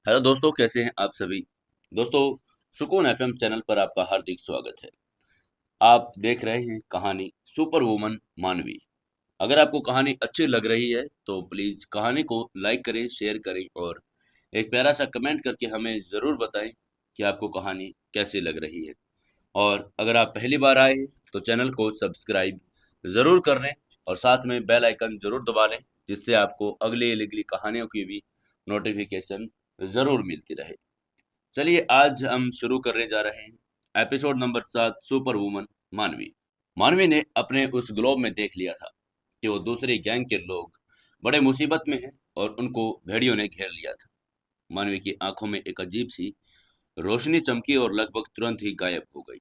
Hello दोस्तों, कैसे हैं आप सभी। दोस्तों, सुकून एफएम चैनल पर आपका हार्दिक स्वागत है। आप देख रहे हैं कहानी सुपर वुमन मानवी। अगर आपको कहानी अच्छी लग रही है तो प्लीज कहानी को लाइक करें, शेयर करें और एक प्यारा सा कमेंट करके हमें ज़रूर बताएं कि आपको कहानी कैसी लग रही है। और अगर आप पहली बार आए हैं तो चैनल को सब्सक्राइब ज़रूर कर लें और साथ में बेल आइकन ज़रूर दबा लें, जिससे आपको अगली अगली कहानियों की भी नोटिफिकेशन ज़रूर मिलती रहे। चलिए आज हम शुरू करने जा रहे हैं एपिसोड नंबर 7, सुपर वुमन मानवी। मानवी ने अपने उस ग्लोब में देख लिया था कि वो दूसरी गैंग के लोग बड़े मुसीबत में हैं और उनको भेड़ियों ने घेर लिया था। मानवी की आंखों में एक अजीब सी रोशनी चमकी और लगभग तुरंत ही गायब हो गई।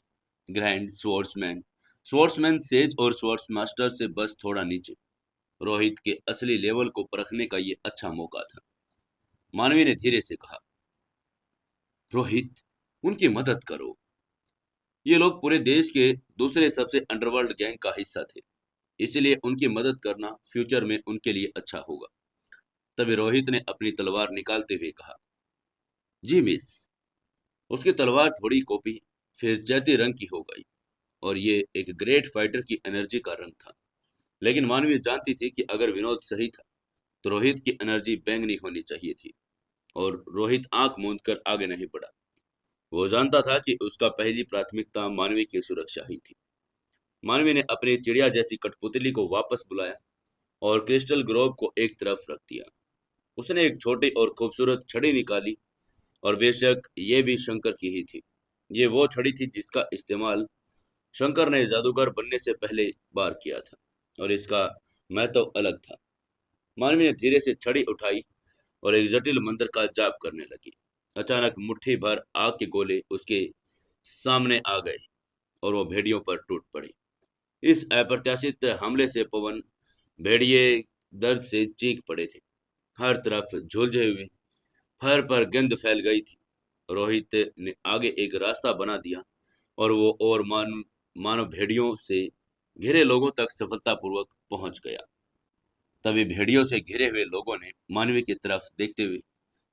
ग्रैंड स्वॉर्ड्समैन, स्वॉर्ड्समैन सेज और स्वॉर्ड्स मास्टर से बस थोड़ा नीचे रोहित के असली लेवल को परखने का ये अच्छा मौका था। मानवी ने धीरे से कहा, रोहित, उनकी मदद करो। ये लोग पूरे देश के दूसरे सबसे अंडरवर्ल्ड गैंग का हिस्सा थे, इसलिए उनकी मदद करना फ्यूचर में उनके लिए अच्छा होगा। तभी रोहित ने अपनी तलवार निकालते हुए कहा, जी मिस। उसकी तलवार थोड़ी कॉपी फिर जैती रंग की हो गई और ये एक ग्रेट फाइटर की एनर्जी का रंग था। लेकिन मानवी जानती थी कि अगर विनोद सही था तो रोहित की एनर्जी बैंगनी होनी चाहिए थी। और रोहित आंख मूंद कर आगे नहीं बढ़ा। वो जानता था कि उसका पहली प्राथमिकता मानवी की सुरक्षा ही थी। मानवी ने अपनी चिड़िया जैसी कठपुतली को वापस बुलाया और क्रिस्टल ग्रोव को एक तरफ रख दिया। उसने एक छोटी और खूबसूरत छड़ी निकाली और बेशक ये भी शंकर की ही थी। ये वो छड़ी थी जिसका इस्तेमाल शंकर ने जादूगर बनने से पहले बार किया था और इसका महत्व अलग था। मानवी ने धीरे से छड़ी उठाई और एक जटिल मंत्र का जाप करने लगी। अचानक मुट्ठी भर आग के गोले उसके सामने आ गए और वो भेड़ियों पर टूट पड़े। इस अप्रत्याशित हमले से पवन भेड़िए दर्द से चीख पड़े थे। हर तरफ झुलझे हुए फर पर गंध फैल गई थी। रोहित ने आगे एक रास्ता बना दिया और वो और मानव भेड़ियों से घिरे लोगों तक सफलतापूर्वक पहुंच गया। तभी भेड़ियों से घिरे हुए लोगों ने मानवी की तरफ देखते हुए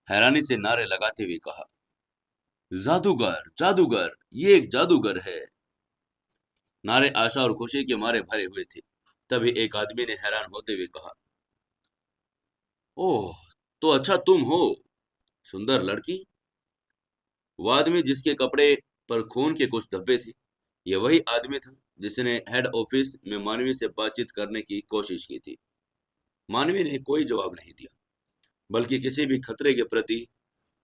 हैरानी से नारे लगाते हुए कहा, जादूगर, जादूगर, ये एक जादूगर है। नारे आशा और खुशी के मारे भरे हुए थे। तभी एक आदमी ने हैरान होते हुए कहा, ओह, तो अच्छा तुम हो, सुंदर लड़की। वो आदमी जिसके कपड़े पर खून के कुछ धब्बे थे, ये वही आदमी था जिसने हेड ऑफिस में मानवी से बातचीत करने की कोशिश की थी। मानवी ने कोई जवाब नहीं दिया, बल्कि किसी भी खतरे के प्रति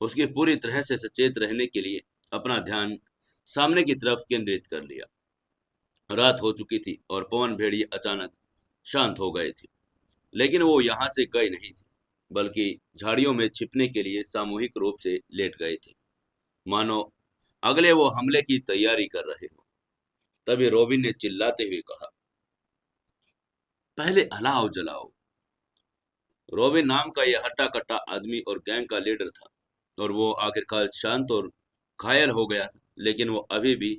उसके पूरी तरह से सचेत रहने के लिए अपना ध्यान सामने की तरफ केंद्रित कर लिया। रात हो चुकी थी और पवन भेड़िए अचानक शांत हो गए थे। लेकिन वो यहाँ से गए नहीं थे, बल्कि झाड़ियों में छिपने के लिए सामूहिक रूप से लेट गए थे, मानो अगले वो हमले की तैयारी कर रहे हो। तभी रोबिन ने चिल्लाते हुए कहा, पहले अलाव जलाओ। रोबिन नाम का यह हट्टा कट्टा आदमी और गैंग का लीडर था और वो आखिरकार शांत और घायल हो गया था, लेकिन वो अभी भी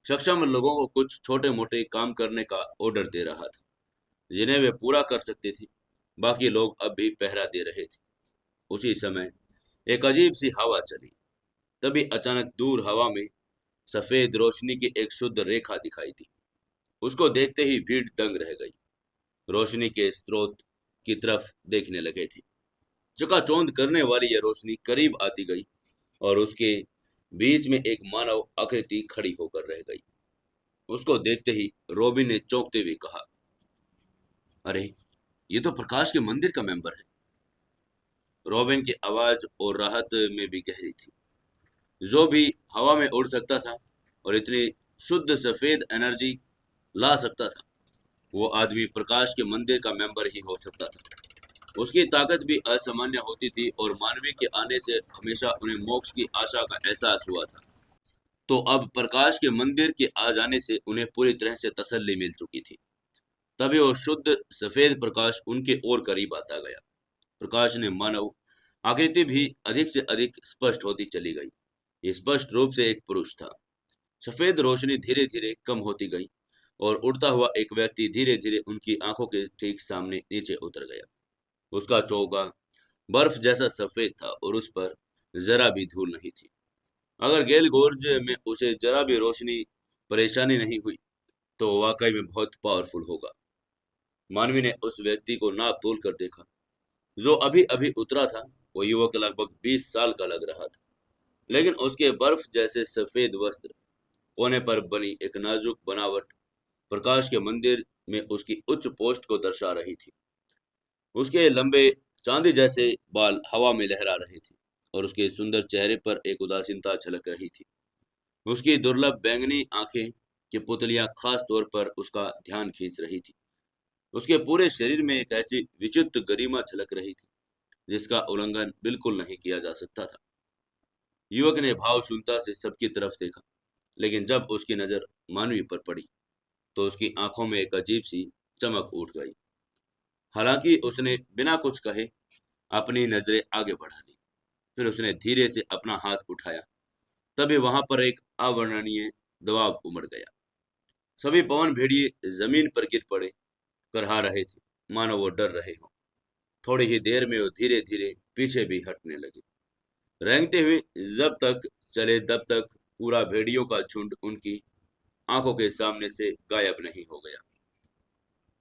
सक्षम लोगों को कुछ छोटे मोटे काम करने का ऑर्डर दे रहा था, जिन्हें वे पूरा कर सकते थे। बाकी लोग अब भी पहरा दे रहे थे। उसी समय एक अजीब सी हवा चली। तभी अचानक दूर हवा में सफेद रोशनी की एक शुद्ध रेखा दिखाई दी। उसको देखते ही भीड़ दंग रह गई। रोशनी के स्रोत की तरफ देखने लगे थे। चकाचौंध करने वाली यह रोशनी करीब आती गई और उसके बीच में एक मानव आकृति खड़ी होकर रह गई। उसको देखते ही रोबिन ने चौंकते हुए कहा, अरे, ये तो प्रकाश के मंदिर का मेंबर है। रोबिन की आवाज और राहत में भी गहरी थी। जो भी हवा में उड़ सकता था और इतनी शुद्ध सफेद एनर्जी ला सकता था, वो आदमी प्रकाश के मंदिर का मेंबर ही हो सकता था। उसकी ताकत भी असामान्य होती थी और मानवीय के आने से हमेशा उन्हें मोक्ष की आशा का एहसास हुआ था। तो अब प्रकाश के मंदिर के आ जाने से उन्हें पूरी तरह से तसल्ली मिल चुकी थी। तभी वो शुद्ध सफेद प्रकाश उनके और करीब आता गया। प्रकाश ने मानव आकृति भी अधिक से अधिक स्पष्ट होती चली गई। ये स्पष्ट रूप से एक पुरुष था। सफेद रोशनी धीरे धीरे कम होती गई और उड़ता हुआ एक व्यक्ति धीरे धीरे उनकी आंखों के ठीक सामने नीचे उतर गया। उसका चोगा बर्फ जैसा सफेद था और उस पर जरा भी धूल नहीं थी। अगर गेल गोर्ज में उसे जरा भी रोशनी परेशानी नहीं हुई तो वो वाकई में बहुत पावरफुल होगा। मानवी ने उस व्यक्ति को नाप तोल कर देखा जो अभी अभी उतरा था। वो युवक लगभग 20 साल का लग रहा था, लेकिन उसके बर्फ जैसे सफेद वस्त्र, कोने पर बनी एक नाजुक बनावट प्रकाश के मंदिर में उसकी उच्च पोस्ट को दर्शा रही थी। उसके लंबे चांदी जैसे बाल हवा में लहरा रहे थे और उसके सुंदर चेहरे पर एक उदासीनता झलक रही थी। उसकी दुर्लभ बैंगनी आंखें की पुतलियां खास तौर पर उसका ध्यान खींच रही थी। उसके पूरे शरीर में एक ऐसी विचित्र गरिमा झलक रही थी जिसका उल्लंघन बिल्कुल नहीं किया जा सकता था। युवक ने भावशून्यता से सबकी तरफ देखा, लेकिन जब उसकी नजर मानवी पर पड़ी तो उसकी आंखों में एक अजीब सी चमक उठ गई। हालांकि उसने बिना कुछ कहे अपनी नजरें आगे बढ़ा ली। फिर उसने धीरे से अपना हाथ उठाया। तभी वहां पर एक अवर्णनीय दबाव उमड़ गया। सभी पवन भेड़िए जमीन पर गिर पड़े, करहा रहे थे, मानो वो डर रहे हों। थोड़ी ही देर में वो धीरे धीरे पीछे भी हटने लगे। रेंगते हुए जब तक चले तब तक पूरा भेड़ियों का झुंड उनकी आंखों के सामने से गायब नहीं हो गया।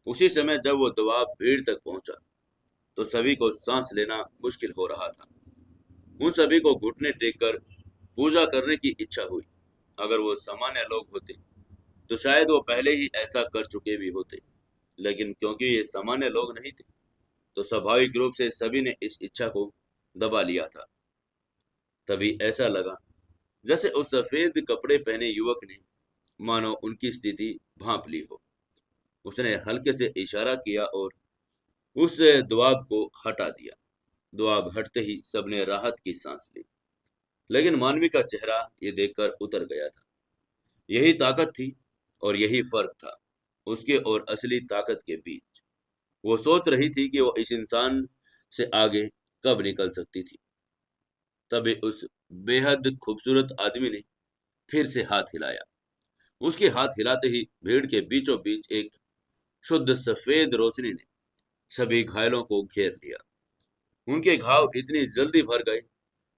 उसी समय जब वो दबाव भीड़ तक पहुंचा तो सभी को सांस लेना मुश्किल हो रहा था। उन सभी को घुटने टेक कर पूजा करने की इच्छा हुई। अगर वो सामान्य लोग होते तो शायद वो पहले ही ऐसा कर चुके भी होते, लेकिन क्योंकि ये सामान्य लोग नहीं थे तो स्वाभाविक रूप से सभी ने इस इच्छा को दबा लिया था। तभी ऐसा लगा जैसे उस सफेद कपड़े पहने युवक ने मानो उनकी स्थिति भांप ली हो। उसने हल्के से इशारा किया और उस दबाव को हटा दिया। दबाव हटते ही सबने राहत की सांस ली, लेकिन मानवी का चेहरा ये देखकर उतर गया था। यही ताकत थी और यही फर्क था उसके और असली ताकत के बीच। वो सोच रही थी कि वो इस इंसान से आगे कब निकल सकती थी। तभी उस बेहद खूबसूरत आदमी ने फिर से हाथ हिलाया। उसके हाथ हिलाते ही भीड़ के बीचों बीच एक शुद्ध सफेद रोशनी ने सभी घायलों को घेर लिया। उनके घाव इतनी जल्दी भर गए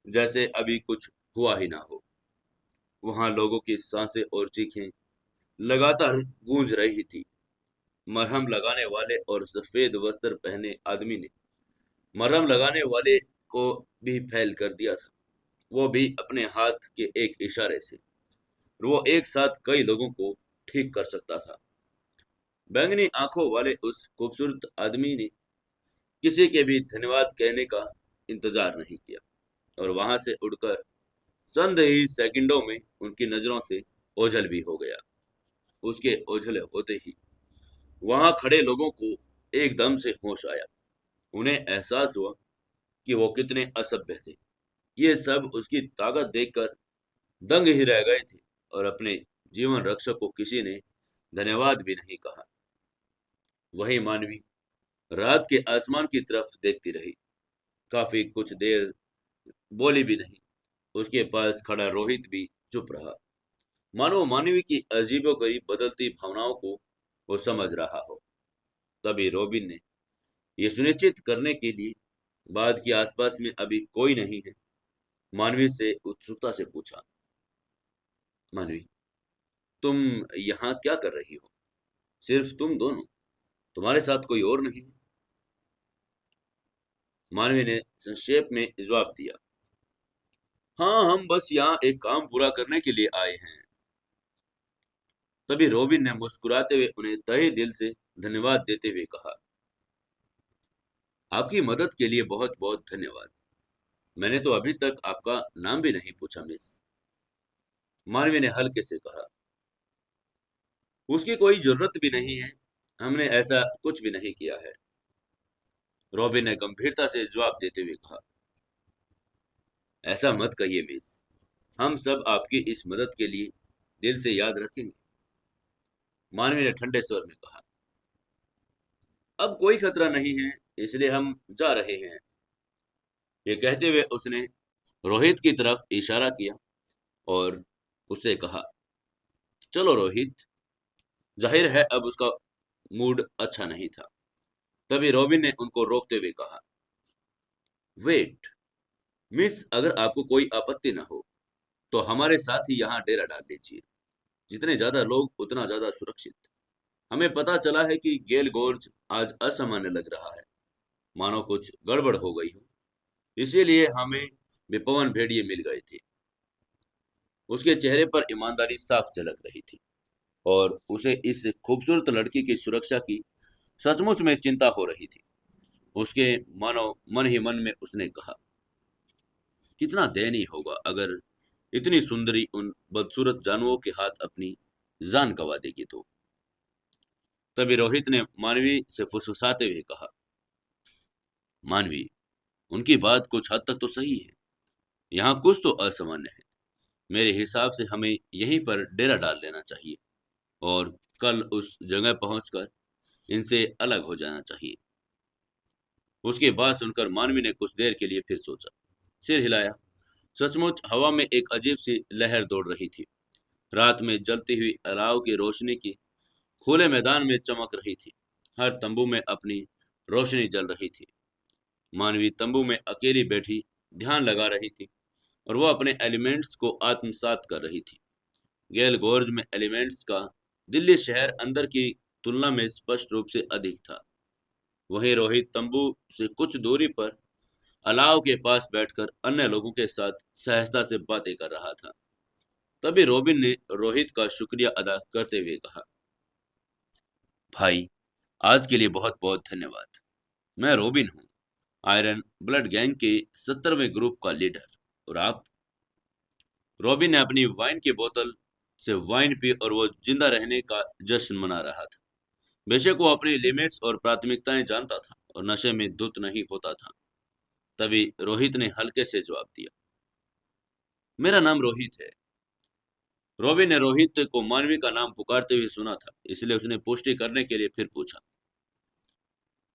जैसे अभी कुछ हुआ ही ना हो। वहां लोगों की सांसें और चीखें लगातार गूंज रही थी। मरहम लगाने वाले और सफेद वस्त्र पहने आदमी ने मरहम लगाने वाले को भी फैल कर दिया था, वो भी अपने हाथ के एक इशारे से। वो एक साथ कई लोगों को ठीक कर सकता था। बैंगनी आंखों वाले उस खूबसूरत आदमी ने किसी के भी धन्यवाद कहने का इंतजार नहीं किया और वहां से उड़कर चंद ही सेकंडों में उनकी नजरों से ओझल भी हो गया। उसके ओझल होते ही वहां खड़े लोगों को एकदम से होश आया। उन्हें एहसास हुआ कि वो कितने असभ्य थे। ये सब उसकी ताकत देखकर दंग ही रह गए थे और अपने जीवन रक्षक को किसी ने धन्यवाद भी नहीं कहा। वही मानवी रात के आसमान की तरफ देखती रही। काफी कुछ देर बोली भी नहीं। उसके पास खड़ा रोहित भी चुप रहा, मानो मानवी की अजीबोगरीब बदलती भावनाओं को वो समझ रहा हो। तभी रोबिन ने यह सुनिश्चित करने के लिए बाद की आसपास में अभी कोई नहीं है, मानवी से उत्सुकता से पूछा, मानवी, तुम यहाँ क्या कर रही हो? सिर्फ तुम दोनों? तुम्हारे साथ कोई और नहीं? मानवी ने संक्षेप में जवाब दिया, हाँ, हम बस यहाँ एक काम पूरा करने के लिए आए हैं। तभी रोबिन ने मुस्कुराते हुए उन्हें तहे दिल से धन्यवाद देते हुए कहा, आपकी मदद के लिए बहुत बहुत धन्यवाद। मैंने तो अभी तक आपका नाम भी नहीं पूछा, मिस। मानवी ने हल्के से कहा, उसकी कोई जरूरत भी नहीं है, हमने ऐसा कुछ भी नहीं किया है। रॉबिन ने गंभीरता से जवाब देते हुए कहा, ऐसा मत कहिए मिस, हम सब आपकी इस मदद के लिए दिल से याद रखेंगे। मानवी ने ठंडे स्वर में कहा, अब कोई खतरा नहीं है, इसलिए हम जा रहे हैं। ये कहते हुए उसने रोहित की तरफ इशारा किया और उससे कहा, चलो रोहित। जाहिर है अब उसका मूड अच्छा नहीं था। तभी रॉबिन ने उनको रोकते हुए कहा, वेट, मिस, अगर आपको कोई आपत्ति ना हो तो हमारे साथ ही यहाँ डेरा डाल लीजिए। जितने ज्यादा लोग उतना ज्यादा सुरक्षित। हमें पता चला है कि गेल गोर्ज आज असामान्य लग रहा है, मानो कुछ गड़बड़ हो गई हो। इसीलिए हमें बेपवन भेड़िए मिल गए थे। उसके चेहरे पर ईमानदारी साफ झलक रही थी और उसे इस खूबसूरत लड़की की सुरक्षा की सचमुच में चिंता हो रही थी। उसके मानो मन ही मन में उसने कहा, कितना दयनीय होगा अगर इतनी सुंदरी उन बदसूरत जानवरों के हाथ अपनी जान गंवा देगी तो। तभी रोहित ने मानवी से फुसफुसाते हुए कहा, मानवी, उनकी बात कुछ हद तक तो सही है। यहाँ कुछ तो असामान्य है। मेरे हिसाब से हमें यहीं पर डेरा डाल लेना चाहिए और कल उस जगह पहुंचकर इनसे अलग हो जाना चाहिए। उसकी बात सुनकर मानवी ने कुछ देर के लिए फिर सोचा, सिर हिलाया। सचमुच हवा में एक अजीब सी लहर दौड़ रही थी। रात में जलती हुई अलाव की रोशनी की खुले मैदान में चमक रही थी। हर तंबू में अपनी रोशनी जल रही थी। मानवी तंबू में अकेली बैठी ध्यान लगा रही थी और वो अपने एलिमेंट्स को आत्मसात कर रही थी। गेल गोर्ज में एलिमेंट्स का दिल्ली शहर अंदर की तुलना में स्पष्ट रूप से अधिक था। वहीं रोहित तंबू से कुछ दूरी पर अलाव के पास बैठकर अन्य लोगों के साथ सहजता से बातें कर रहा था। तभी रॉबिन ने रोहित का शुक्रिया अदा करते हुए कहा, भाई, आज के लिए बहुत बहुत धन्यवाद। मैं रॉबिन हूँ, आयरन ब्लड गैंग के 70वें ग्रुप का लीडर। और आप? रॉबिन ने अपनी वाइन की बोतल से वाइन पी और वो जिंदा रहने का जश्न मना रहा था। बेशक वो अपनी लिमिट्स और प्राथमिकताएं जानता था और नशे में धुत नहीं होता था। तभी रोहित ने हल्के से जवाब दिया, मेरा नाम रोहित है। रॉबिन ने रोहित को मानवी का नाम पुकारते हुए सुना था, इसलिए उसने पुष्टि करने के लिए फिर पूछा,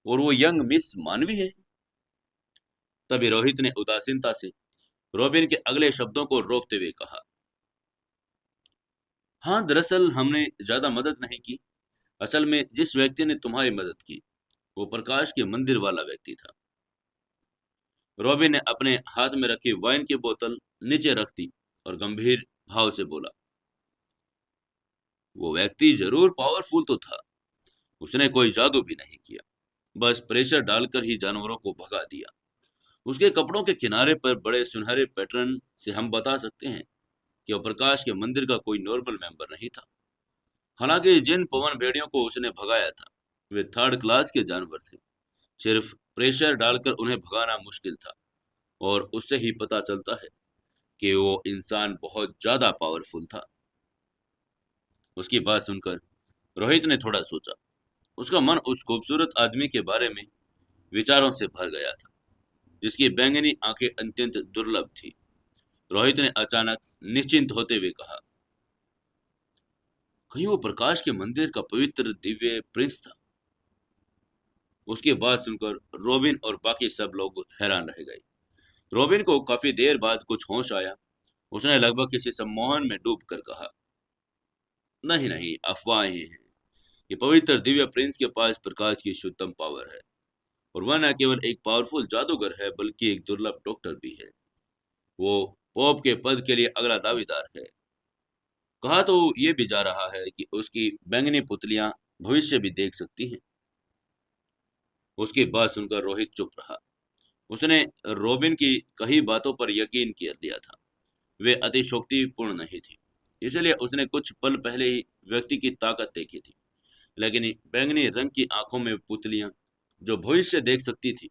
और वो यंग मिस मानवी है? तभी रोहित ने उदासीनता से रॉबिन के अगले शब्दों को रोकते हुए कहा, हाँ, दरअसल हमने ज्यादा मदद नहीं की। असल में जिस व्यक्ति ने तुम्हारी मदद की वो प्रकाश के मंदिर वाला व्यक्ति था। रॉबिन ने अपने हाथ में रखी वाइन की बोतल नीचे रख दी और गंभीर भाव से बोला, वो व्यक्ति जरूर पावरफुल तो था। उसने कोई जादू भी नहीं किया, बस प्रेशर डालकर ही जानवरों को भगा दिया। उसके कपड़ों के किनारे पर बड़े सुनहरे पैटर्न से हम बता सकते हैं कि वह प्रकाश के मंदिर का कोई नॉर्मल मेंबर नहीं था। हालांकि जिन पवन भेड़ियों को उसने भगाया था वे थर्ड क्लास के जानवर थे। सिर्फ प्रेशर डालकर उन्हें भगाना मुश्किल था और उससे ही पता चलता है कि वो इंसान बहुत ज्यादा पावरफुल था। उसकी बात सुनकर रोहित ने थोड़ा सोचा। उसका मन उस खूबसूरत आदमी के बारे में विचारों से भर गया था जिसकी बैंगनी आंखें अत्यंत दुर्लभ थी। रोहित ने अचानक निश्चिंत होते हुए कहा, कहीं वो प्रकाश के मंदिर का पवित्र दिव्य प्रिंस था? उसकी बात सुनकर रॉबिन और बाकी सब लोग हैरान रह गए। रॉबिन को काफी देर बाद कुछ होश आया। उसने लगभग किसी सम्मोहन में डूब कर कहा, नहीं नहीं, अफवाहें हैं। ये पवित्र दिव्य प्रिंस के पास प्रकाश की शुद्धतम पावर है और वह न केवल एक पावरफुल जादूगर है बल्कि एक दुर्लभ डॉक्टर भी है। वो पोप के पद के लिए अगला दावेदार है। कहा तो ये भी जा रहा है कि उसकी बैंगनी पुतलियां भविष्य भी देख सकती हैं। उसकी बात सुनकर रोहित चुप रहा। उसने रॉबिन की कही बातों पर यकीन कर लिया था। वे अतिशोक्तिपूर्ण नहीं थी, इसलिए उसने कुछ पल पहले ही व्यक्ति की ताकत देखी थी। लेकिन बैंगनी रंग की आंखों में पुतलियां जो भविष्य देख सकती थी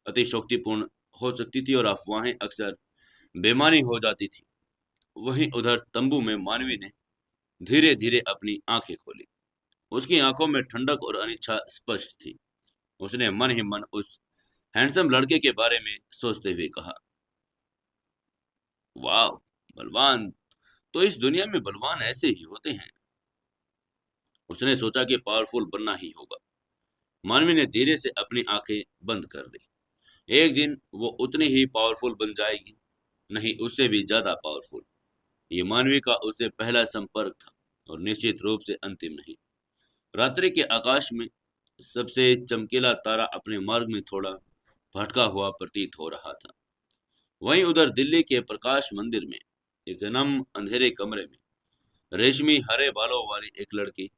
अतिशोक्तिपूर्ण हो सकती थी और अफवाहें अक्सर बेमानी हो जाती थी। वहीं उधर तंबू में मानवी ने धीरे धीरे अपनी आंखें खोली। उसकी आंखों में ठंडक और अनिच्छा स्पष्ट थी। उसने मन ही मन उस हैंडसम लड़के के बारे में सोचते हुए कहा, वाह, बलवान। तो इस दुनिया में बलवान ऐसे ही होते हैं। उसने सोचा कि पावरफुल बनना ही होगा। मानवी ने धीरे से अपनी आंखें बंद कर ली। एक दिन वो उतनी ही पावरफुल बन जाएगी, नहीं उससे भी ज्यादा पावरफुल। ये मानवी का उससे पहला संपर्क था और निश्चित रूप से अंतिम नहीं। रात्रि के आकाश में सबसे चमकीला तारा अपने मार्ग में थोड़ा भटका हुआ प्रतीत हो रहा था। वहीं उधर दिल्ली के प्रकाश मंदिर में एक नम अंधेरे कमरे में रेशमी हरे बालों वाली एक लड़की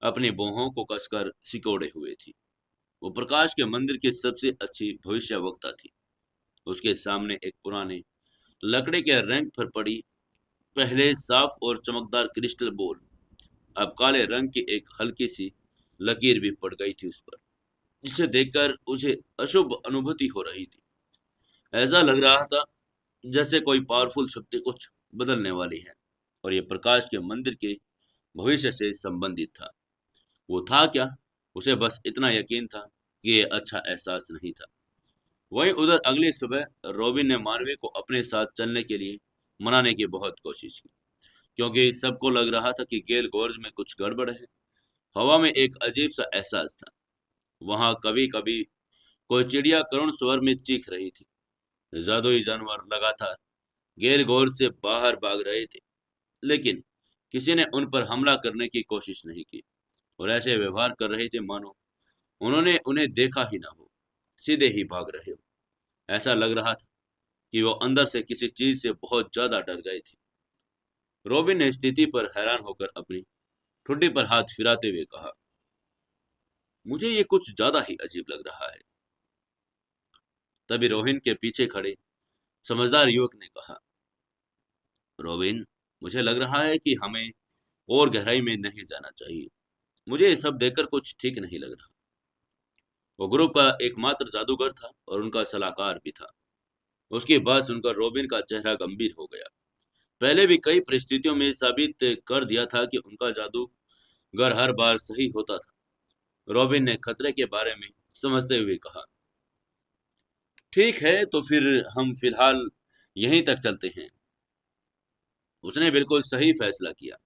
अपनी बाहों को कसकर सिकोड़े हुए थी। वो प्रकाश के मंदिर की सबसे अच्छी भविष्यवक्ता थी। उसके सामने एक पुराने लकड़े के रैंक पर पड़ी पहले साफ और चमकदार क्रिस्टल बॉल, अब काले रंग की एक हल्की सी लकीर भी पड़ गई थी उस पर, जिसे देखकर उसे अशुभ अनुभूति हो रही थी। ऐसा लग रहा था जैसे कोई पावरफुल शक्ति कुछ बदलने वाली है, और ये प्रकाश के मंदिर के भविष्य से संबंधित था। वो था क्या? उसे बस इतना यकीन था कि ये अच्छा एहसास नहीं था। वहीं उधर अगली सुबह रॉबिन ने मानवी को अपने साथ चलने के लिए मनाने की बहुत कोशिश की, क्योंकि सबको लग रहा था कि गेल गोर्ज में कुछ गड़बड़ है। हवा में एक अजीब सा एहसास था। वहां कभी कभी कोई चिड़िया करुण स्वर में चीख रही थी। जादुई जानवर लगातार गेल गोर्ज से बाहर भाग रहे थे, लेकिन किसी ने उन पर हमला करने की कोशिश नहीं की, और ऐसे व्यवहार कर रहे थे मानो उन्होंने उन्हें देखा ही ना हो, सीधे ही भाग रहे हो। ऐसा लग रहा था कि वो अंदर से किसी चीज से बहुत ज्यादा डर गए थे। रॉबिन ने स्थिति पर हैरान होकर अपनी ठुड्डी पर हाथ फिराते हुए कहा, मुझे ये कुछ ज्यादा ही अजीब लग रहा है। तभी रोहिन के पीछे खड़े समझदार युवक ने कहा, रॉबिन, मुझे लग रहा है कि हमें और गहराई में नहीं जाना चाहिए। मुझे ये सब देखकर कुछ ठीक नहीं लग रहा। वो ग्रुप का एकमात्र जादूगर था और उनका सलाहकार भी था। उसकी बात सुनकर रॉबिन का चेहरा गंभीर हो गया। पहले भी कई परिस्थितियों में साबित कर दिया था कि उनका जादूगर हर बार सही होता था। रॉबिन ने खतरे के बारे में समझते हुए कहा, ठीक है, तो फिर हम फिलहाल यहीं तक चलते हैं। उसने बिल्कुल सही फैसला किया,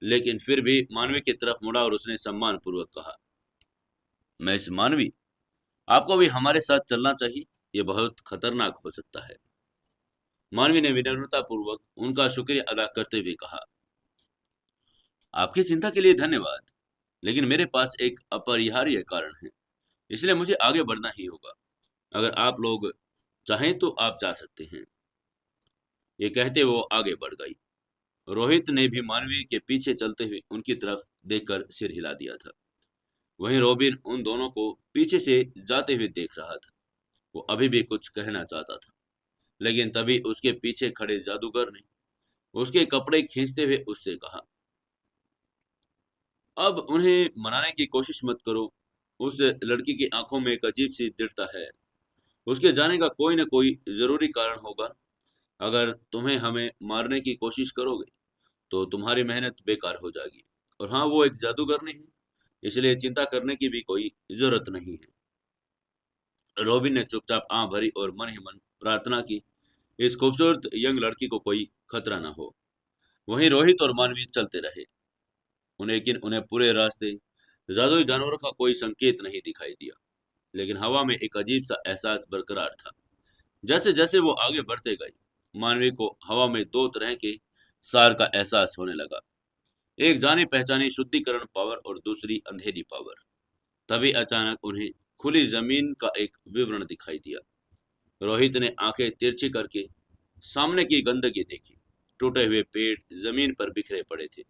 लेकिन फिर भी मानवी की तरफ मुड़ा और उसने सम्मान पूर्वक कहा, मिस मानवी, आपको भी हमारे साथ चलना चाहिए। ये बहुत खतरनाक हो सकता है। मानवी ने विनम्रता पूर्वक उनका शुक्रिया अदा करते हुए कहा, आपकी चिंता के लिए धन्यवाद, लेकिन मेरे पास एक अपरिहार्य कारण है, इसलिए मुझे आगे बढ़ना ही होगा। अगर आप लोग चाहें तो आप जा सकते हैं। ये कहते वो आगे बढ़ गई। रोहित ने भी मानवी के पीछे चलते हुए उनकी तरफ देखकर सिर हिला दिया था। वहीं रॉबिन उन दोनों को पीछे से जाते हुए देख रहा था। वो अभी भी कुछ कहना चाहता था, लेकिन तभी उसके पीछे खड़े जादूगर ने उसके कपड़े खींचते हुए उससे कहा, अब उन्हें मनाने की कोशिश मत करो। उस लड़की की आंखों में एक अजीब सी दृढ़ता है। उसके जाने का कोई न कोई जरूरी कारण होगा। अगर तुम्हें हमें मारने की कोशिश करोगे तो तुम्हारी मेहनत बेकार हो जाएगी। और हाँ, वो एक जादूगर नहीं है, इसलिए चिंता करने की भी कोई जरूरत नहीं है। रॉबिन ने चुपचाप आंख भरी और मन ही मन प्रार्थना की, इस खूबसूरत यंग लड़की को कोई खतरा ना हो। वहीं रोहित और मानवी चलते रहे, लेकिन उन्हें पूरे रास्ते जादुई जानवरों का कोई संकेत नहीं दिखाई दिया। लेकिन हवा में एक अजीब सा एहसास बरकरार था। जैसे जैसे वो आगे बढ़ते गए, मानवी को हवा में दो तरह के सार का एहसास होने लगा। एक जानी पहचानी शुद्धिकरण पावर और दूसरी अंधेरी पावर। तभी अचानक उन्हें खुली जमीन का एक विवरण दिखाई दिया। रोहित ने आंखें तिरछी करके सामने की गंदगी देखी। टूटे हुए पेड़ जमीन पर बिखरे पड़े थे।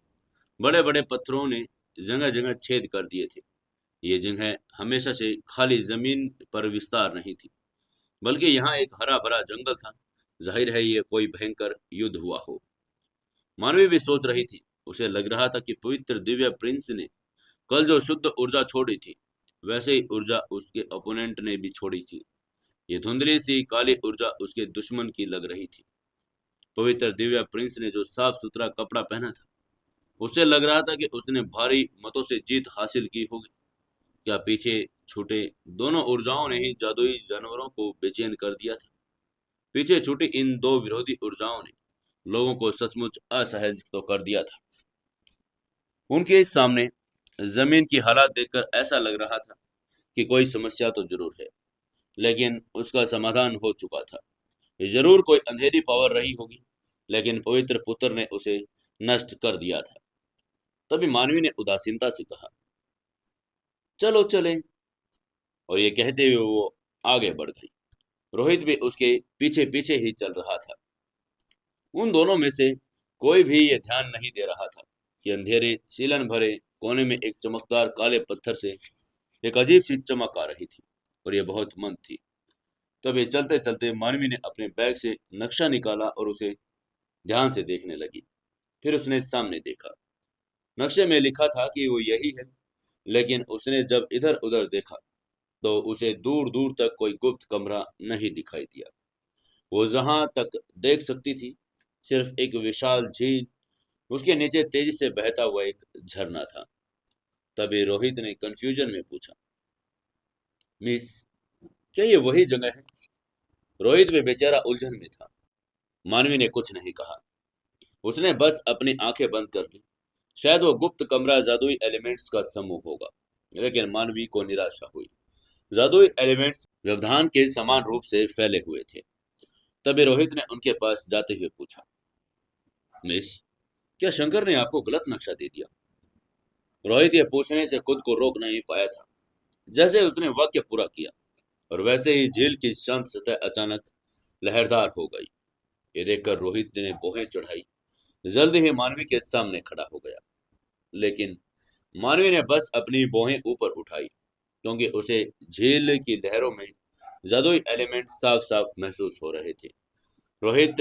बड़े बड़े पत्थरों ने जगह जगह छेद कर दिए थे। ये जगह हमेशा से खाली जमीन पर विस्तार नहीं थी, बल्कि यहाँ एक हरा भरा जंगल था। जाहिर है ये कोई भयंकर युद्ध हुआ हो। मानवी भी सोच रही थी। उसे लग रहा था कि पवित्र दिव्य प्रिंस ने कल जो शुद्ध ऊर्जा छोड़ी थी, वैसे ही ऊर्जा उसके ओपोनेंट ने भी छोड़ी थी। ये धुंधली सी काली ऊर्जा उसके दुश्मन की लग रही थी। पवित्र दिव्य प्रिंस ने जो साफ सुथरा कपड़ा पहना था, उसे लग रहा था कि उसने भारी मतों से जीत हासिल की होगी। क्या पीछे छूटे दोनों ऊर्जाओं ने ही जादुई जानवरों को बेचैन कर दिया था? पीछे छूटी इन दो विरोधी ऊर्जाओं ने लोगों को सचमुच असहज तो कर दिया था। उनके सामने जमीन की हालात देखकर ऐसा लग रहा था कि कोई समस्या तो जरूर है, लेकिन उसका समाधान हो चुका था। ये जरूर कोई अंधेरी पावर रही होगी, लेकिन पवित्र पुत्र ने उसे नष्ट कर दिया था। तभी मानवी ने उदासीनता से कहा, चलो चले। और ये कहते हुए वो आगे बढ़ गई। रोहित भी उसके पीछे पीछे ही चल रहा था। उन दोनों में से कोई भी ये ध्यान नहीं दे रहा था कि अंधेरे सीलन भरे कोने में एक चमकदार काले पत्थर से एक अजीब सी चमक आ रही थी और ये बहुत मंद थी। तभी चलते चलते मानवी ने अपने बैग से नक्शा निकाला और उसे ध्यान से देखने लगी। फिर उसने सामने देखा। नक्शे में लिखा था कि वो यही है, लेकिन उसने जब इधर उधर देखा तो उसे दूर दूर तक कोई गुप्त कमरा नहीं दिखाई दिया। वो जहां तक देख सकती थी सिर्फ एक विशाल झील, उसके नीचे तेजी से बहता हुआ एक झरना था। तभी रोहित ने कंफ्यूजन में पूछा, मिस, क्या ये वही जगह है? रोहित भी बेचारा उलझन में था। मानवी ने कुछ नहीं कहा। उसने बस अपनी आंखें बंद कर ली। शायद वो गुप्त कमरा जादुई एलिमेंट्स का समूह होगा, लेकिन मानवी को निराशा हुई। जादुई एलिमेंट्स व्यवधान के समान रूप से फैले हुए थे। तभी रोहित ने उनके पास जाते हुए पूछा, मिस, क्या शंकर ने आपको गलत नक्शा दे दिया? रोहित ये पूछने से खुद को रोक नहीं पाया था। जैसे उसने वाक्य पूरा किया और वैसे ही झील की शांत सतह अचानक लहरदार हो गई। ये देखकर रोहित ने बोहें चढ़ाई, जल्दी ही मानवी के सामने खड़ा हो गया। लेकिन मानवी ने बस अपनी बोहें ऊपर उठाई, क्योंकि उसे झील की लहरों में जादुई एलिमेंट साफ साफ महसूस हो रहे थे। रोहित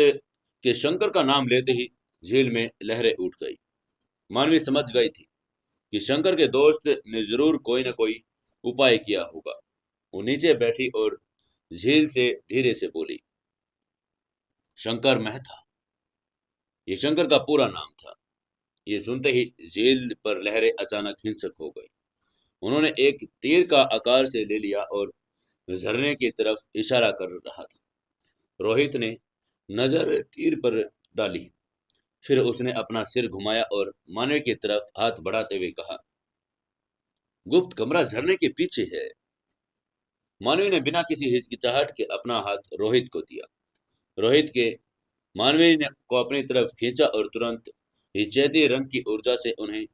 के शंकर का नाम लेते ही झील में लहरें उठ गई। मानवी समझ गई थी कि शंकर के दोस्त ने जरूर कोई न कोई उपाय किया होगा। वो नीचे बैठी और झील से धीरे से बोली, शंकर मेहता। ये शंकर का पूरा नाम था। ये सुनते ही झील पर लहरें अचानक हिंसक हो गई। उन्होंने एक तीर का आकार से ले लिया और झरने की तरफ इशारा कर रहा था। रोहित ने नजर तीर पर डाली। फिर उसने अपना सिर घुमाया और मानवी की तरफ हाथ बढ़ाते हुए कहा, गुप्त कमरा झरने के पीछे है। मानवी ने बिना किसी हिचकिचाहट के अपना हाथ रोहित को दिया। रोहित के मानवी ने को अपनी तरफ खींचा और तुरंत ही चैती रंग की ऊर्जा से उन्हें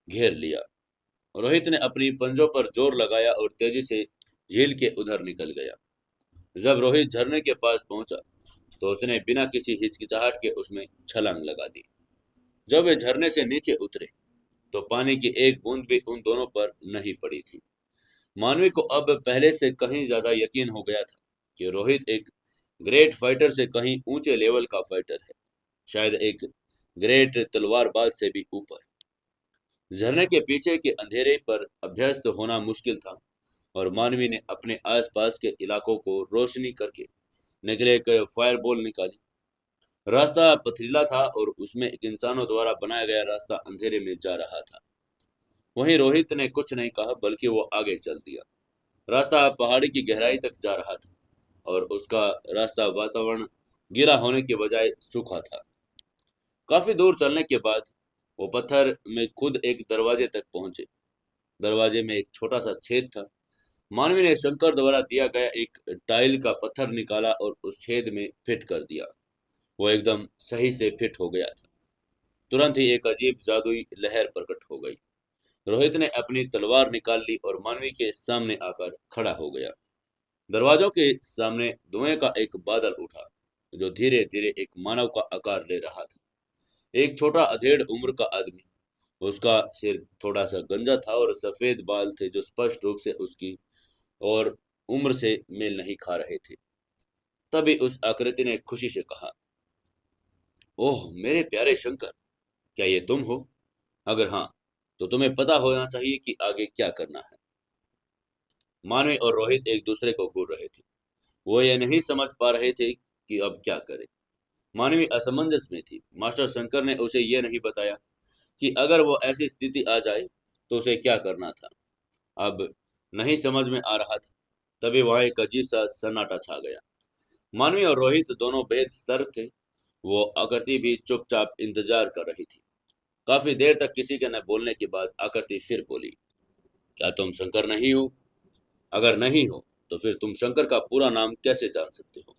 घेर लिया। रोहित ने अपनी पंजों पर जोर लगाया और तेजी से झील के उधर निकल गया। जब रोहित झरने के पास पहुंचा तो उसने बिना किसी हिचकिचाहट के उसमें छलांग लगा दी। जब वे झरने से नीचे उतरे तो पानी की एक बूंद भी उन दोनों पर नहीं पड़ी थी। मानवी को अब पहले से कहीं ज्यादा यकीन हो गया था कि रोहित एक ग्रेट फाइटर से कहीं ऊंचे लेवल का फाइटर है, शायद एक ग्रेट तलवारबाज से भी ऊपर। झरने के पीछे के अंधेरे पर अभ्यस्त होना मुश्किल था और मानवी ने अपने आसपास के इलाकों को रोशनी करके निकले एक फायरबॉल निकाली। रास्ता पथरीला था और उसमें एक इंसानों द्वारा बनाया गया रास्ता अंधेरे में जा रहा था। वहीं रोहित ने कुछ नहीं कहा, बल्कि वो आगे चल दिया। रास्ता पहाड़ी की गहराई तक जा रहा था और उसका रास्ता वातावरण गीला होने के बजाय सूखा था। काफी दूर चलने के बाद वो पत्थर में खुद एक दरवाजे तक पहुंचे। दरवाजे में एक छोटा सा छेद था। मानवी ने शंकर द्वारा दिया गया एक टाइल का पत्थर निकाला और उस छेद में फिट कर दिया। वो एकदम सही से फिट हो गया था। तुरंत ही एक अजीब जादुई लहर प्रकट हो गई। रोहित ने अपनी तलवार निकाल ली और मानवी के सामने आकर खड़ा हो गया। दरवाजों के सामने धुएं का एक बादल उठा, जो धीरे धीरे एक मानव का आकार ले रहा था। एक छोटा अधेड़ उम्र का आदमी। उसका सिर थोड़ा सा गंजा था और सफेद बाल थे जो स्पष्ट रूप से उसकी और उम्र से मेल नहीं खा रहे थे। तभी उस आकृति ने खुशी से कहा, ओह मेरे प्यारे शंकर, क्या ये तुम हो? अगर हाँ, तो तुम्हें पता होना चाहिए कि आगे क्या करना है। मानवी और रोहित एक दूसरे को घूर रहे थे। वो ये नहीं समझ पा रहे थे कि अब क्या करे। मानवी असमंजस में थी। मास्टर शंकर ने उसे ये नहीं बताया कि अगर वो ऐसी स्थिति आ जाए तो उसे क्या करना था। अब नहीं समझ में आ रहा था। तभी वहां एक अजीब सा सन्नाटा छा गया। मानवी और रोहित दोनों बेहद सतर्क थे। वो आकृति भी चुपचाप इंतजार कर रही थी। काफी देर तक किसी के न बोलने के बाद आकृति फिर बोली, क्या तुम शंकर नहीं हो? अगर नहीं हो तो फिर तुम शंकर का पूरा नाम कैसे जान सकते हो?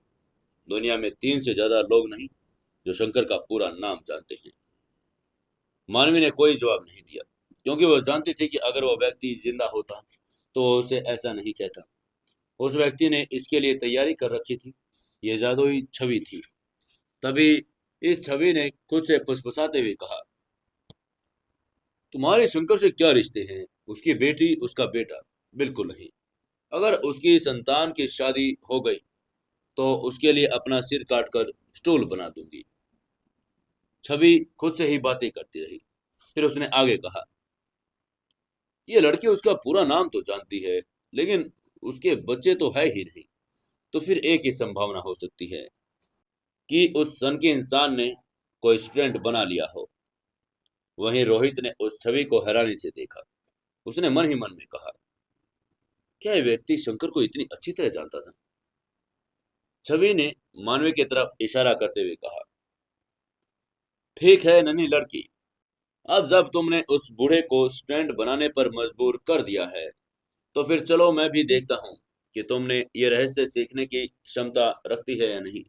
दुनिया में 3 से ज्यादा लोग नहीं जो शंकर का पूरा नाम जानते हैं। मानवी ने कोई जवाब नहीं दिया, क्योंकि वो जानती थी कि अगर वो व्यक्ति जिंदा होता तो वो उसे ऐसा नहीं कहता। उस व्यक्ति ने इसके लिए तैयारी कर रखी थी। ये जादुई छवि थी। तभी इस छवि ने खुद से फुसफुसाते हुए कहा, तुम्हारे शंकर से क्या रिश्ते हैं? उसकी बेटी, उसका बेटा? बिल्कुल नहीं। अगर उसकी संतान की शादी हो गई तो उसके लिए अपना सिर काटकर स्टूल बना दूंगी। छवि खुद से ही बातें करती रही। फिर उसने आगे कहा, ये लड़की उसका पूरा नाम तो जानती है, लेकिन उसके बच्चे तो है ही नहीं। तो फिर एक ही संभावना हो सकती है कि उस सन के इंसान ने कोई स्टूडेंट बना लिया हो। वहीं रोहित ने उस छवि को हैरानी से देखा। उसने मन ही मन में कहा, क्या ये व्यक्ति शंकर को इतनी अच्छी तरह जानता था? छवि ने मानवी की तरफ इशारा करते हुए कहा, ठीक है नन्ही लड़की, अब जब तुमने उस बूढ़े को स्टैंड बनाने पर मजबूर कर दिया है, तो फिर चलो मैं भी देखता हूँ कि तुमने ये रहस्य सीखने की क्षमता रखती है या नहीं।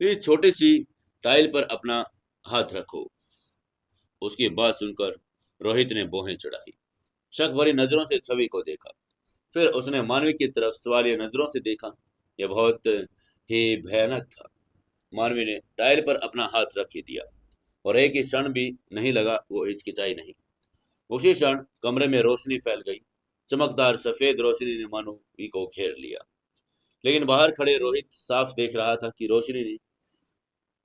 इस छोटी सी टाइल पर अपना हाथ रखो। उसकी बात सुनकर रोहित ने भौहें चढ़ाई। शक भरी नजरों से छवि को देखा। फिर उसने मानवी की तरफ सवालिया नजरों से देखा। यह बहुत ही भयानक था। मानवी ने टाइल पर अपना हाथ रख ही दिया और एक ही क्षण भी नहीं लगा वो हिचकिचाई नहीं। उसी क्षण कमरे में रोशनी फैल गई। चमकदार सफेद रोशनी ने मानवी को घेर लिया। लेकिन बाहर खड़े रोहित साफ देख रहा था कि रोशनी ने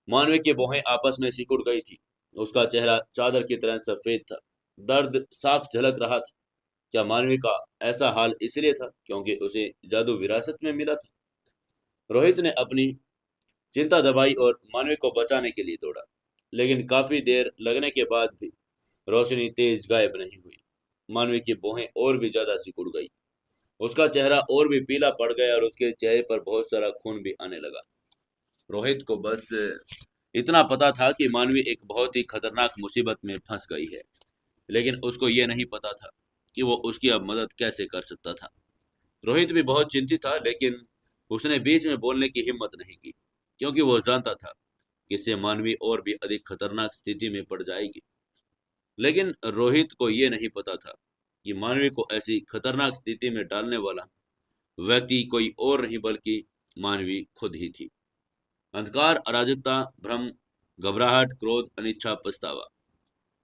मानवी की भौहें आपस में सिकुड़ गई थी। उसका चेहरा चादर की तरह सफेद था। दर्द साफ झलक रहा था। क्या मानवी का ऐसा हाल इसलिए था क्योंकि उसे जादू विरासत में मिला था? रोहित ने अपनी चिंता दबाई और मानवी को बचाने के लिए दौड़ा। लेकिन काफी देर लगने के बाद भी रोशनी तेज गायब नहीं हुई। मानवी की भौहें और भी ज्यादा सिकुड़ गई। उसका चेहरा और भी पीला पड़ गया और उसके चेहरे पर बहुत सारा खून भी आने लगा। रोहित को बस इतना पता था कि मानवी एक बहुत ही खतरनाक मुसीबत में फंस गई है, लेकिन उसको ये नहीं पता था कि वो उसकी अब मदद कैसे कर सकता था। रोहित भी बहुत चिंतित था, लेकिन उसने बीच में बोलने की हिम्मत नहीं की, क्योंकि वो जानता था कि इससे मानवी और भी अधिक खतरनाक स्थिति में पड़ जाएगी। लेकिन रोहित को ये नहीं पता था कि मानवी को ऐसी खतरनाक स्थिति में डालने वाला व्यक्ति कोई और नहीं बल्कि मानवी खुद ही थी। अंधकार, अराजकता, भ्रम, घबराहट, क्रोध, अनिच्छा, पछतावा,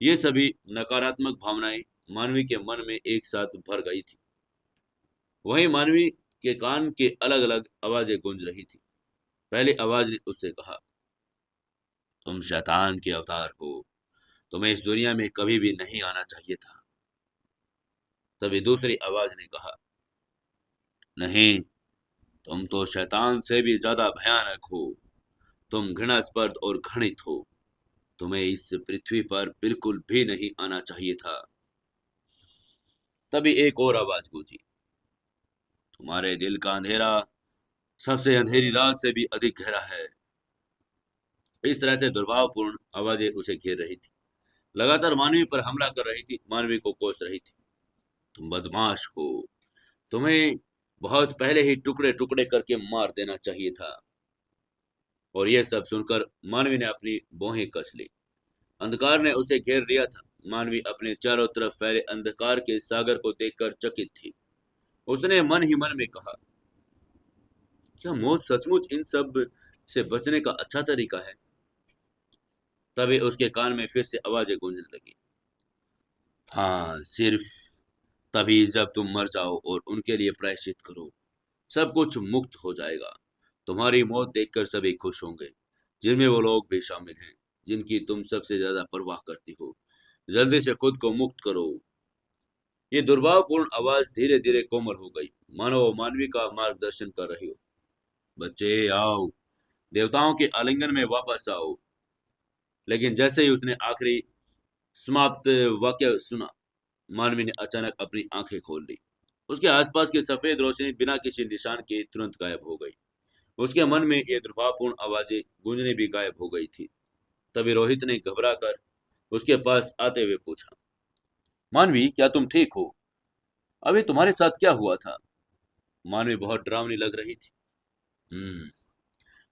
ये सभी नकारात्मक भावनाएं मानवी के मन में एक साथ भर गई थी। वहीं मानवी के कान के अलग अलग आवाजें गूंज रही थी। पहली आवाज ने उससे कहा, तुम शैतान के अवतार हो, तुम्हें इस दुनिया में कभी भी नहीं आना चाहिए था। तभी दूसरी आवाज ने कहा, नहीं, तुम तो शैतान से भी ज्यादा भयानक हो। तुम घृणास्पद और घृणित हो। तुम्हें इस पृथ्वी पर बिल्कुल भी नहीं आना चाहिए था। तभी एक और आवाज गूंजी, तुम्हारे दिल का अंधेरा सबसे अंधेरी रात से भी अधिक गहरा है। इस तरह से दुर्भावपूर्ण आवाजें उसे घेर रही थी, लगातार मानवी पर हमला कर रही थी, मानवी को कोस रही थी। तुम बदमाश हो, तुम्हें बहुत पहले ही टुकड़े टुकड़े करके मार देना चाहिए था। और यह सब सुनकर मानवी ने अपनी भौहें कस ली। अंधकार ने उसे घेर लिया था। मानवी अपने चारों तरफ फैले अंधकार के सागर को देखकर चकित थी। उसने मन ही मन में कहा, क्या मौत सचमुच इन सब से बचने का अच्छा तरीका है? तभी उसके कान में फिर से आवाजें गूंजने लगी, हाँ, सिर्फ तभी जब तुम मर जाओ और उनके लिए प्रायश्चित करो, सब कुछ मुक्त हो जाएगा। तुम्हारी मौत देखकर सभी खुश होंगे, जिनमें वो लोग भी शामिल हैं जिनकी तुम सबसे ज्यादा परवाह करती हो। जल्दी से खुद को मुक्त करो। ये दुर्भावपूर्ण आवाज धीरे धीरे कोमल हो गई, मानो वो मानवी का मार्गदर्शन कर रही हो। बच्चे आओ, देवताओं के आलिंगन में वापस आओ। लेकिन जैसे ही उसने आखिरी समाप्त वाक्य सुना, मानवी ने अचानक अपनी आंखें खोल ली। उसके आसपास की सफेद रोशनी बिना किसी निशान के तुरंत गायब हो गई। उसके मन में ये दुर्भावपूर्ण आवाजें गूंजने भी गायब हो गई थी। तभी रोहित ने घबरा कर उसके पास आते हुए पूछा, मानवी, क्या तुम ठीक हो? अभी तुम्हारे साथ क्या हुआ था? मानवी बहुत डरावनी लग रही थी। हम्म।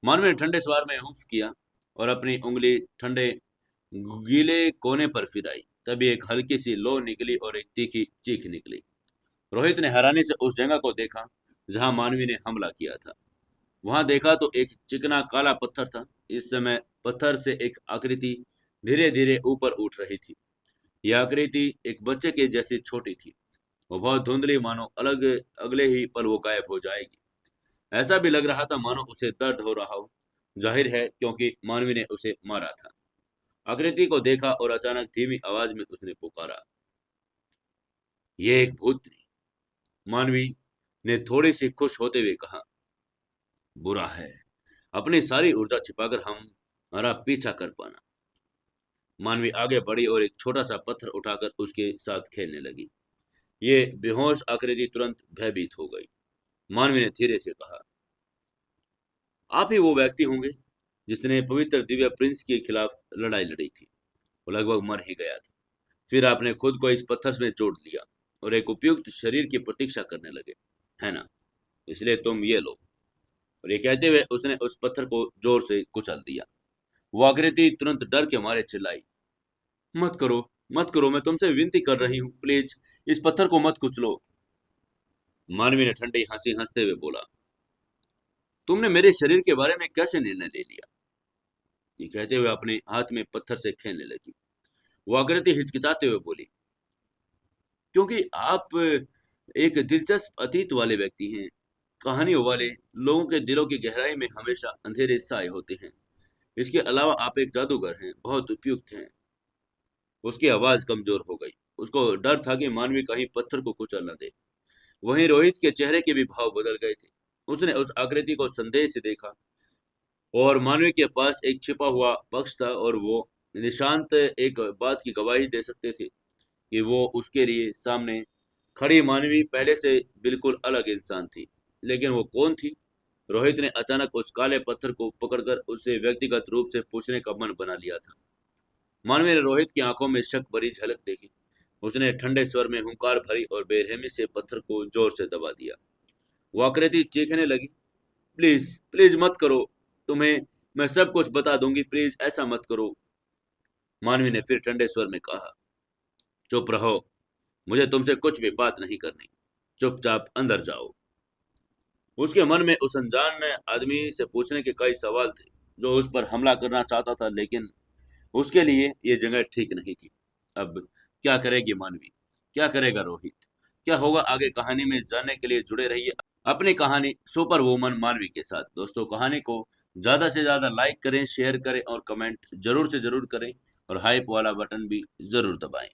मानवी ने ठंडे स्वर में हुफ किया और अपनी उंगली ठंडे गीले कोने पर फिराई। तभी एक हल्की सी लो निकली और एक तीखी चीख निकली। रोहित ने हैरानी से उस जगह को देखा जहां मानवी ने हमला किया था। वहां देखा तो एक चिकना काला पत्थर था। इस समय पत्थर से एक आकृति धीरे धीरे ऊपर उठ रही थी। यह आकृति एक बच्चे के जैसी छोटी थी। वो बहुत धुंधली, मानो अलग अगले ही पल वो गायब हो जाएगी। ऐसा भी लग रहा था मानो उसे दर्द हो रहा हो। जाहिर है, क्योंकि मानवी ने उसे मारा था। आकृति को देखा और अचानक धीमी आवाज में उसने पुकारा, ये एक भूत नहीं। मानवी ने थोड़ी सी खुश होते हुए कहा, बुरा है, अपनी सारी ऊर्जा छिपाकर हमारा पीछा कर पाना। मानवी आगे बढ़ी और एक छोटा सा पत्थर उठाकर उसके साथ खेलने लगी। ये बेहोश आकृति तुरंत भयभीत हो गई। मानवी ने धीरे से कहा, आप ही वो व्यक्ति होंगे जिसने पवित्र दिव्य प्रिंस के खिलाफ लड़ाई लड़ी थी। वो लगभग मर ही गया था। फिर आपने खुद को इस पत्थर में जोड़ लिया और एक उपयुक्त शरीर की प्रतीक्षा करने लगे, है ना? इसलिए तुम ये लो। और ये कहते हुए उसने उस पत्थर को जोर से कुचल दिया। वो आकृति तुरंत डर के मारे चिल्लाई, मत करो, मत करो, मैं तुमसे विनती कर रही हूँ, प्लीज इस पत्थर को मत कुचलो। मानवी ने ठंडी हंसी हंसते हुए बोला, तुमने मेरे शरीर के बारे में कैसे निर्णय ले लिया? ये कहते हुए अपने हाथ में पत्थर से खेलने लगी। वो आकृति हिचकिचाते हुए बोली, क्योंकि आप एक दिलचस्प अतीत वाले व्यक्ति हैं। कहानियों वाले लोगों के दिलों की गहराई में हमेशा अंधेरे साए होते हैं। इसके अलावा आप एक जादूगर हैं, बहुत उपयुक्त हैं। उसकी आवाज कमजोर हो गई। उसको डर था कि मानवी कहीं पत्थर को कुचल न दे। वहीं रोहित के चेहरे के भी भाव बदल गए थे। उसने उस आकृति को संदेह से देखा और मानवी के पास एक छिपा हुआ पक्ष था और वो निशांत एक बात की गवाही दे सकते थे कि वो उसके लिए सामने खड़ी मानवी पहले से बिल्कुल अलग इंसान थी। लेकिन वो कौन थी? रोहित ने अचानक उस काले पत्थर को पकड़कर उससे व्यक्तिगत रूप से पूछने का मन बना लिया था। मानवी ने रोहित की आंखों में शक भरी झलक देखी। उसने ठंडे स्वर में हुंकार भरी और बेरहमी से पत्थर को जोर से दबा दिया। वो आकृति चीखने लगी, प्लीज प्लीज मत करो, तुम्हें मैं सब कुछ बता दूंगी, प्लीज ऐसा मत करो। मानवी ने फिर ठंडे स्वर में कहा, चुप रहो, मुझे तुमसे कुछ भी बात नहीं करनी, चुपचाप अंदर जाओ। उसके मन में उस अनजान आदमी से पूछने के कई सवाल थे, जो उस पर हमला करना चाहता था, लेकिन उसके लिए ये जगह ठीक नहीं थी। अब क्या करेगी मानवी? क्या करेगा रोहित? क्या होगा आगे? कहानी में जानने के लिए जुड़े रहिए अपनी कहानी सुपर वुमन मानवी के साथ। दोस्तों, कहानी को ज्यादा से ज्यादा लाइक करें, शेयर करें और कमेंट जरूर से जरूर करें और हाइप वाला बटन भी जरूर दबाएं।